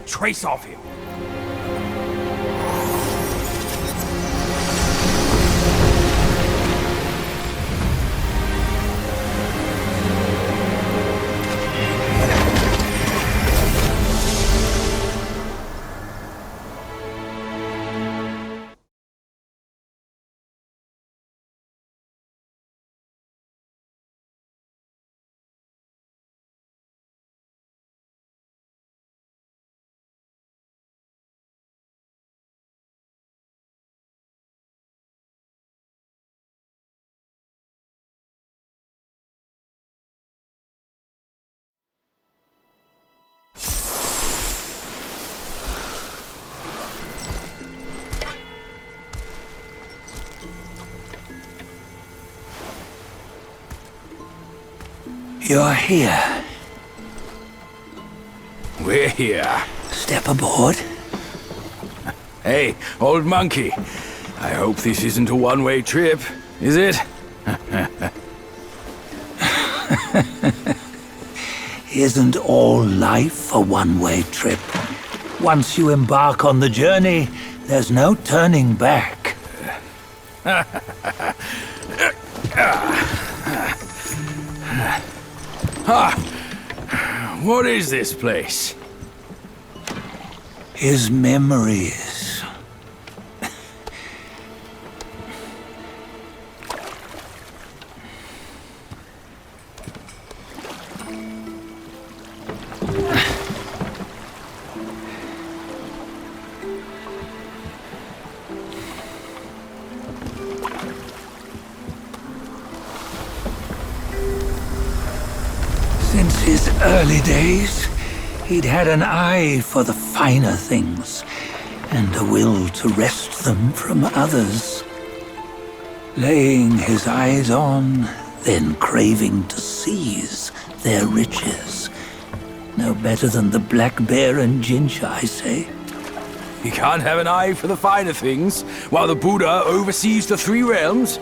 trace of him. You're here. We're here. Step aboard. Hey, old monkey. I hope this isn't a one-way trip, is it? Isn't all life a one-way trip? Once you embark on the journey, there's no turning back. What is this place? His memories. Since his early days, he'd had an eye for the finer things, and a will to wrest them from others. Laying his eyes on, then craving to seize their riches. No better than the black bear and ginger, I say. You can't have an eye for the finer things, while the Buddha oversees the three realms?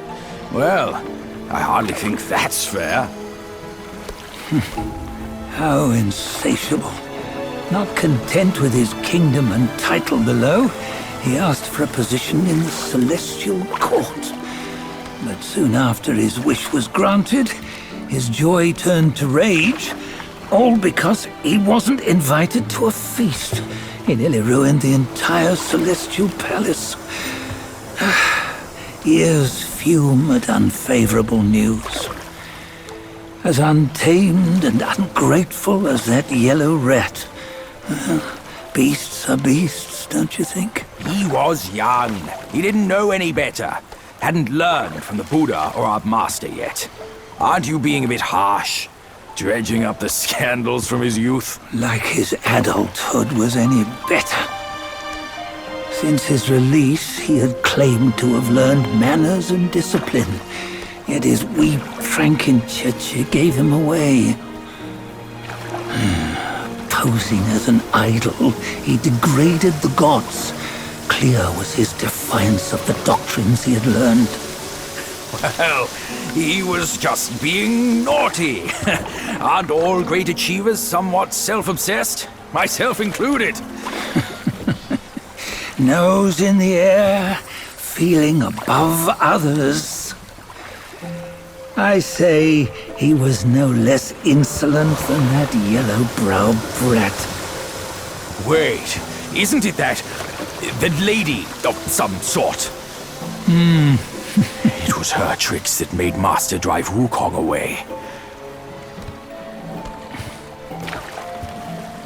Well, I hardly think that's fair. How insatiable. Not content with his kingdom and title below, he asked for a position in the celestial court. But soon after his wish was granted, his joy turned to rage, all because he wasn't invited to a feast. He nearly ruined the entire celestial palace. Ears fume at unfavorable news. As untamed and ungrateful as that yellow rat. Beasts are beasts, don't you think? He was young. He didn't know any better. Hadn't learned from the Buddha or our master yet. Aren't you being a bit harsh? Dredging up the scandals from his youth? Like his adulthood was any better. Since his release, he had claimed to have learned manners and discipline. Yet his weak Frankenchurch gave him away. Posing as an idol, he degraded the gods. Clear was his defiance of the doctrines he had learned. Well, he was just being naughty. Aren't all great achievers somewhat self-obsessed? Myself included. Nose in the air, feeling above others. I say he was no less insolent than that yellow-browed brat. Wait, isn't it that lady of some sort? It was her tricks that made Master drive Wukong away.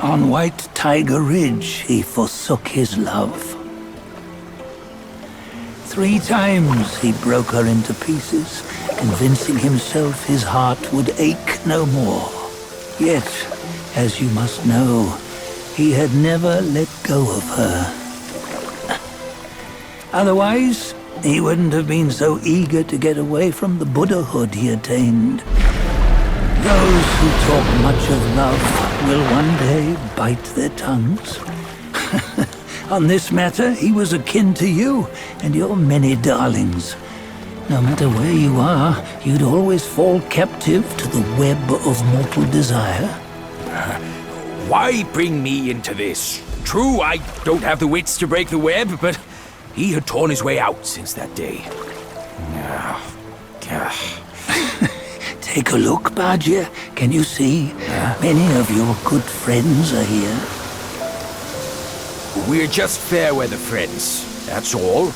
On White Tiger Ridge, he forsook his love. 3 times he broke her into pieces, convincing himself his heart would ache no more. Yet, as you must know, he had never let go of her. Otherwise, he wouldn't have been so eager to get away from the Buddhahood he attained. Those who talk much of love will one day bite their tongues. On this matter, he was akin to you and your many darlings. No matter where you are, you'd always fall captive to the web of mortal desire. Why bring me into this? True, I don't have the wits to break the web, but he had torn his way out since that day. Take a look, Badger. Can you see? Many of your good friends are here. We're just fair-weather friends, that's all.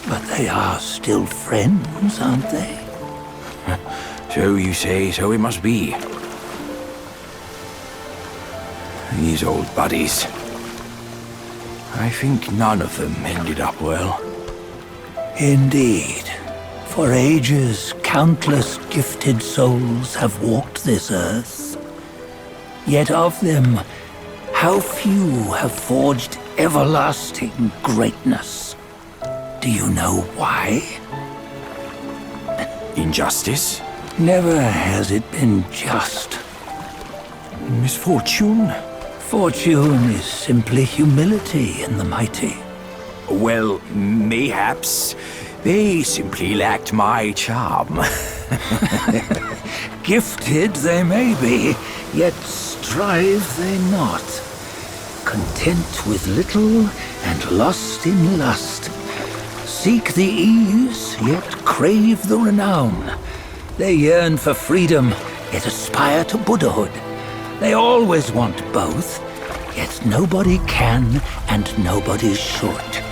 But they are still friends, aren't they? So you say, so it must be. These old buddies. I think none of them ended up well. Indeed. For ages, countless gifted souls have walked this earth. Yet of them, how few have forged everlasting greatness? Do you know why? Injustice? Never has it been just. Misfortune? Fortune is simply humility in the mighty. Well, mayhaps they simply lacked my charm. Gifted they may be, yet strive they not. Content with little and lost in lust. Seek the ease, yet crave the renown. They yearn for freedom, yet aspire to Buddhahood. They always want both, yet nobody can and nobody should.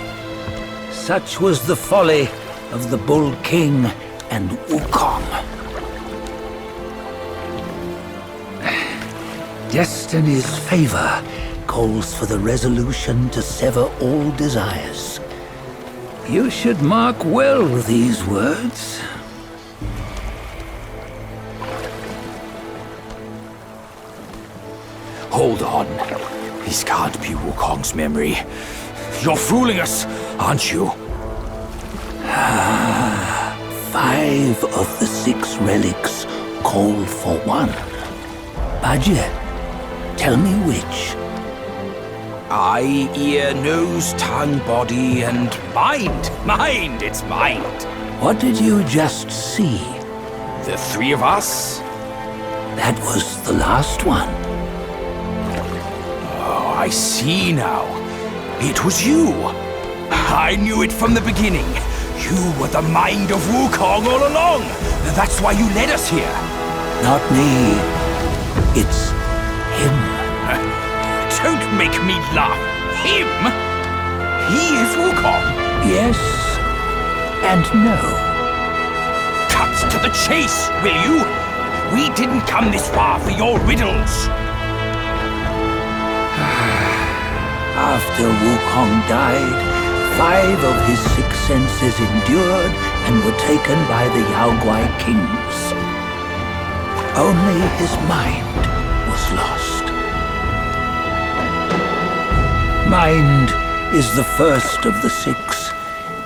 Such was the folly of the Bull King and Wukong. Destiny's favor calls for the resolution to sever all desires. You should mark well these words. Hold on. This can't be Wukong's memory. You're fooling us, aren't you? 5 of the 6 relics call for one. Badger, tell me which. Eye, ear, nose, tongue, body, and mind. Mind, it's mind. What did you just see? The 3 of us? That was the last one. Oh, I see now. It was you. I knew it from the beginning. You were the mind of Wukong all along. That's why you led us here. Not me. It's him. Don't make me laugh. Him? He is Wukong. Yes and no. Cut to the chase, will you? We didn't come this far for your riddles. After Wukong died, 5 of his 6 senses endured and were taken by the Yaoguai kings. Only his mind was lost. Mind is the first of the 6.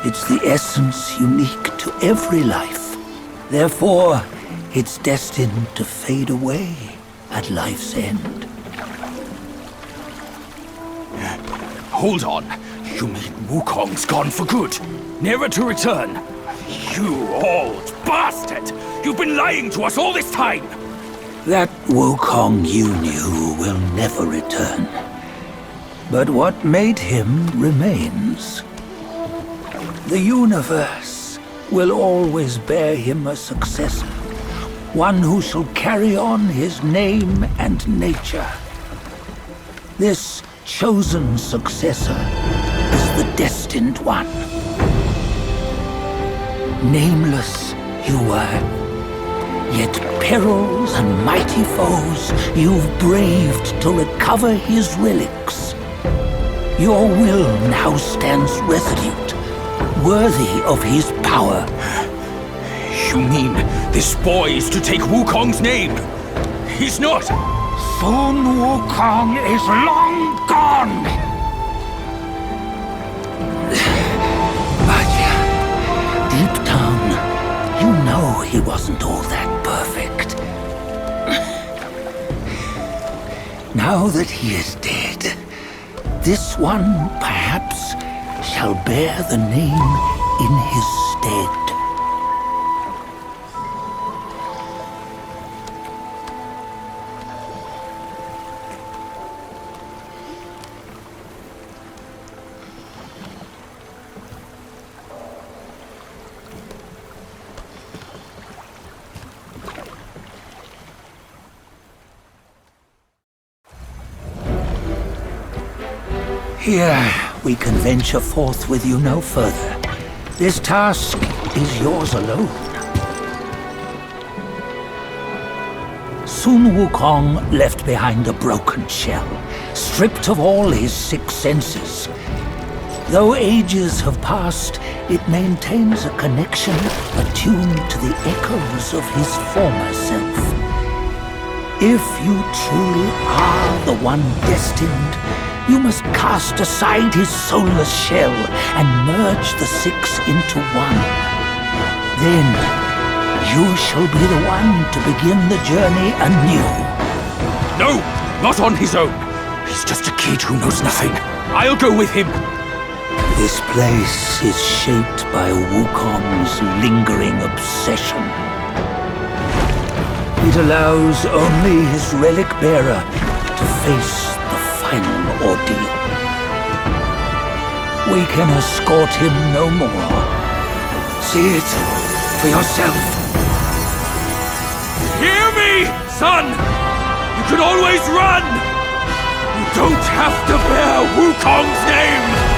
It's the essence unique to every life. Therefore, it's destined to fade away at life's end. Hold on. You mean Wukong's gone for good? Never to return? You old bastard! You've been lying to us all this time! That Wukong you knew will never return. But what made him remains. The universe will always bear him a successor. One who shall carry on his name and nature. This chosen successor is the destined one. Nameless you were, yet perils and mighty foes you've braved to recover his relics. Your will now stands resolute, worthy of his power. You mean this boy is to take Wukong's name? He's not! Soon Wukong is long gone! But deep down, you know he wasn't all that perfect. Now that he is dead, this one, perhaps, shall bear the name in his stead. Here, we can venture forth with you no further. This task is yours alone. Soon Wukong left behind a broken shell, stripped of all his 6 senses. Though ages have passed, it maintains a connection attuned to the echoes of his former self. If you truly are the one destined, you must cast aside his soulless shell and merge the 6 into one. Then, you shall be the one to begin the journey anew. No, not on his own. He's just a kid who knows nothing. I'll go with him. This place is shaped by Wukong's lingering obsession. It allows only his relic bearer to face the final ordeal. We can escort him no more. See it for yourself. Hear me, son! You can always run! You don't have to bear Wukong's name!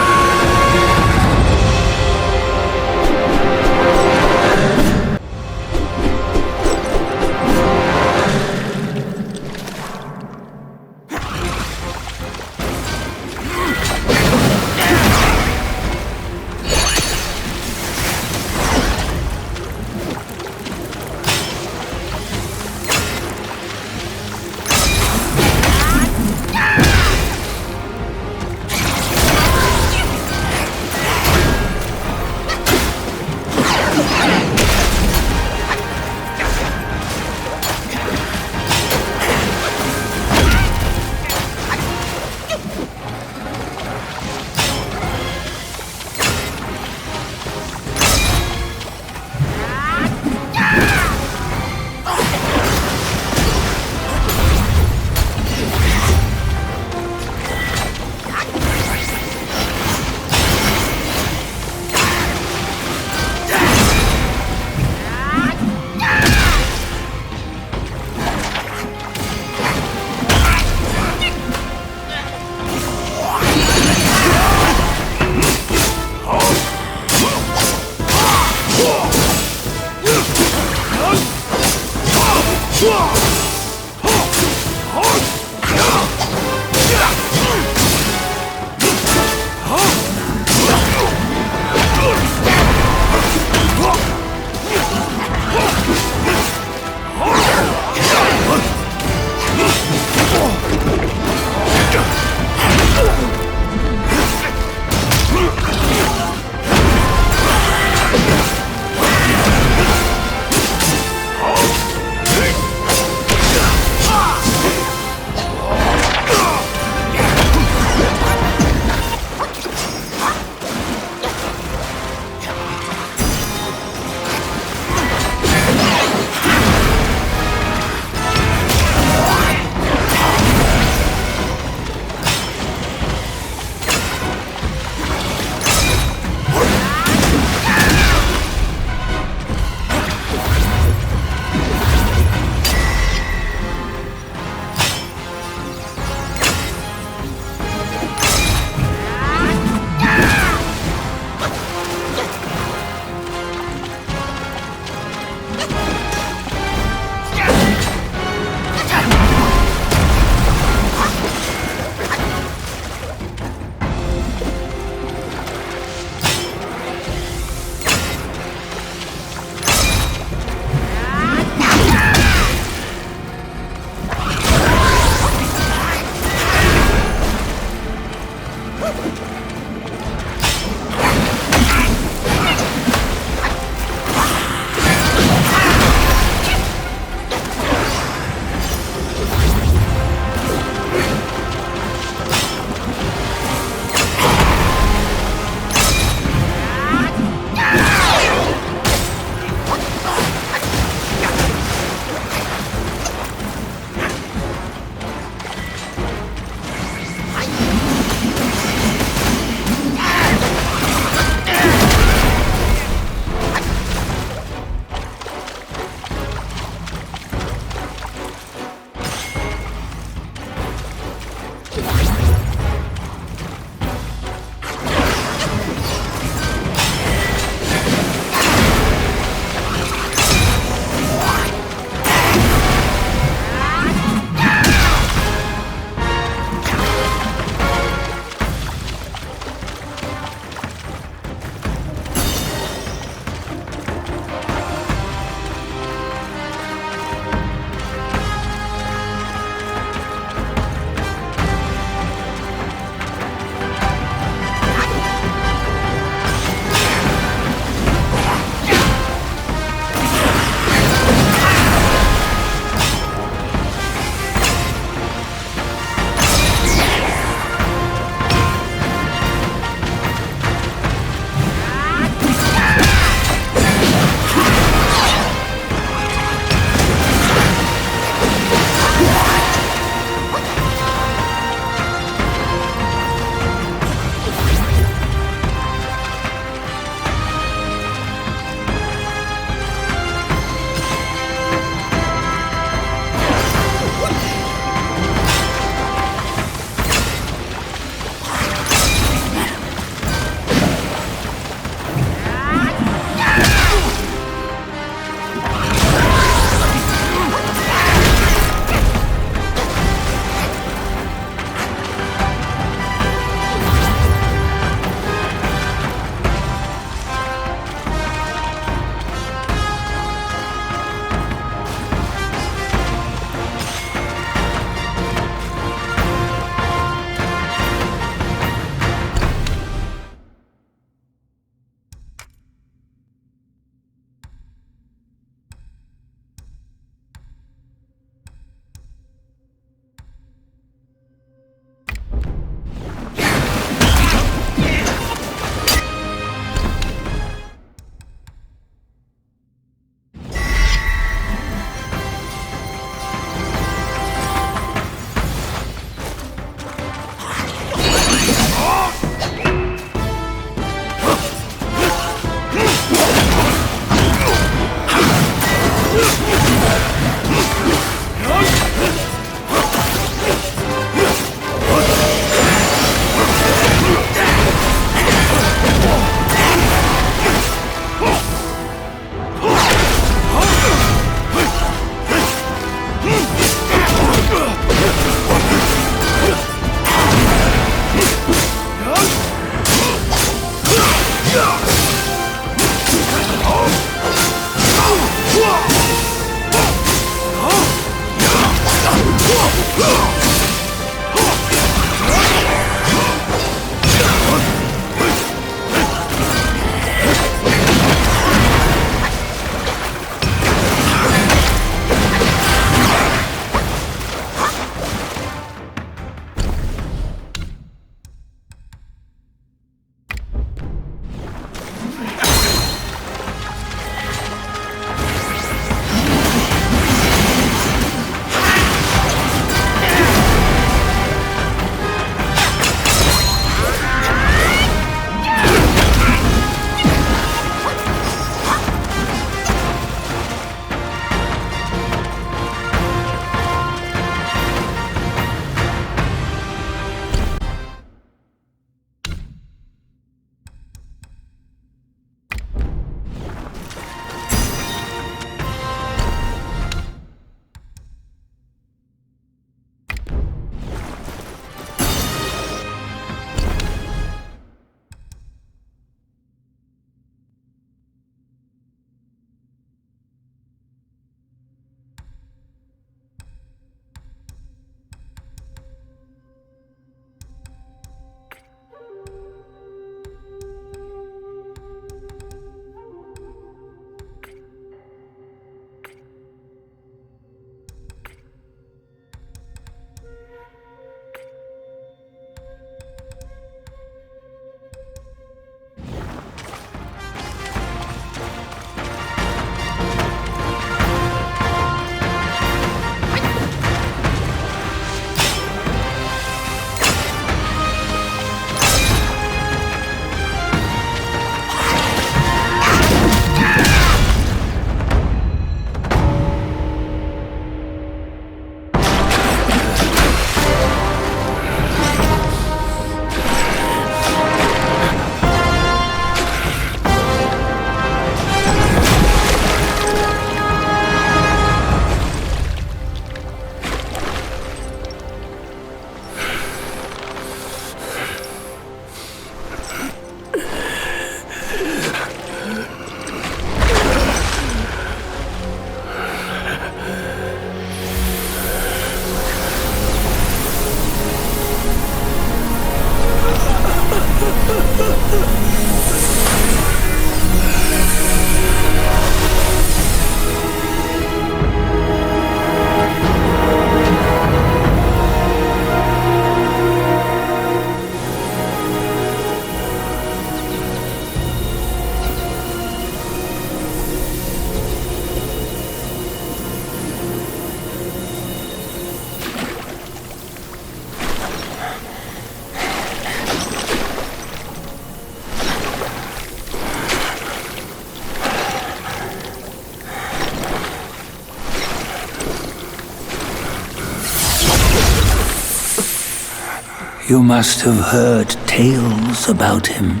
You must have heard tales about him.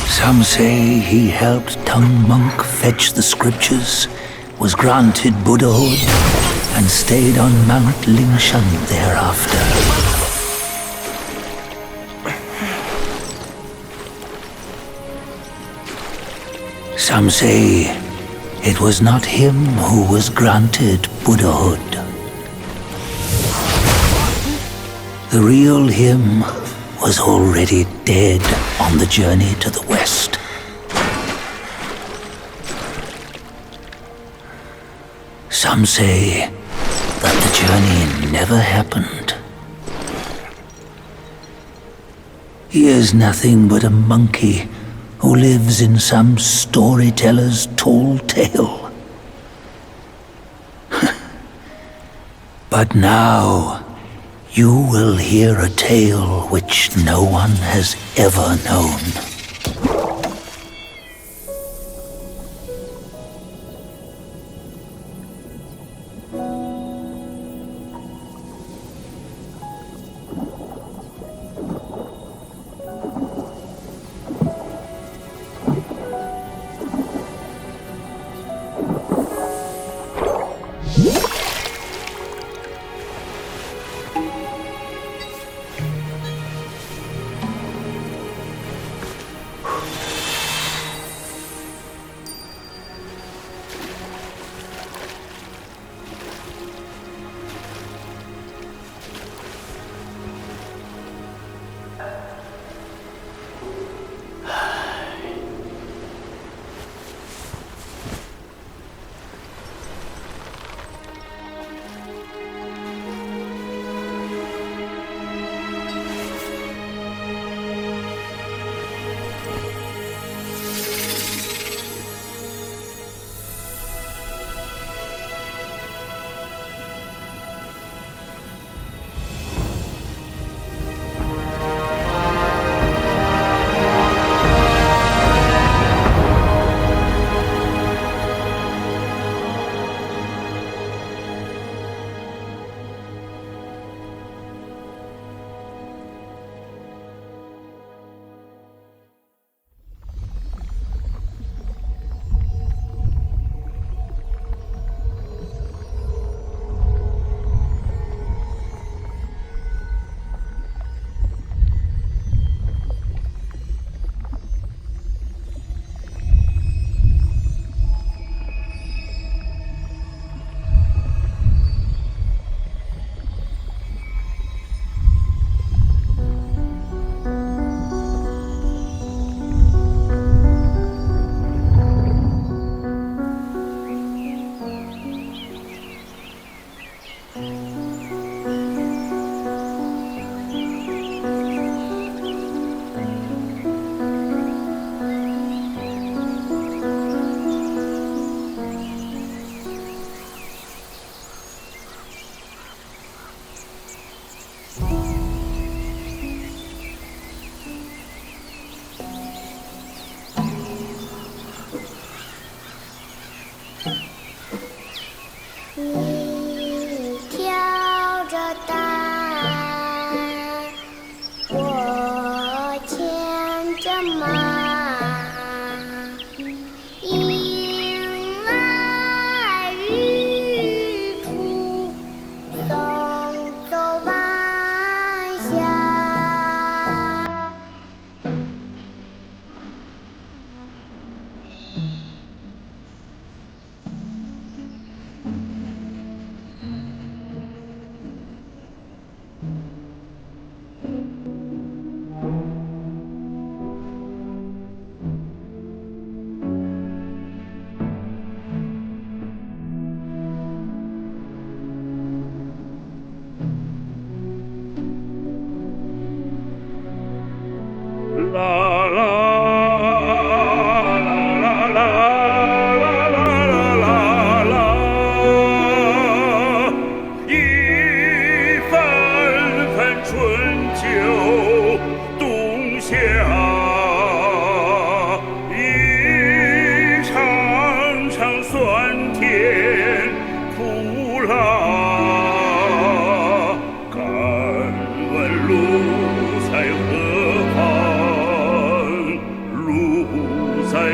Some say he helped Tung Monk fetch the scriptures, was granted Buddhahood, and stayed on Mount Lingshan thereafter. Some say it was not him who was granted Buddhahood. The real him was already dead on the journey to the west. Some say that the journey never happened. He is nothing but a monkey who lives in some storyteller's tall tale. But now, you will hear a tale which no one has ever known.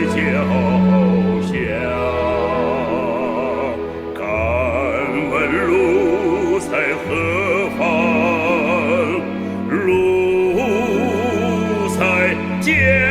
脚下。敢问路在何方？路在。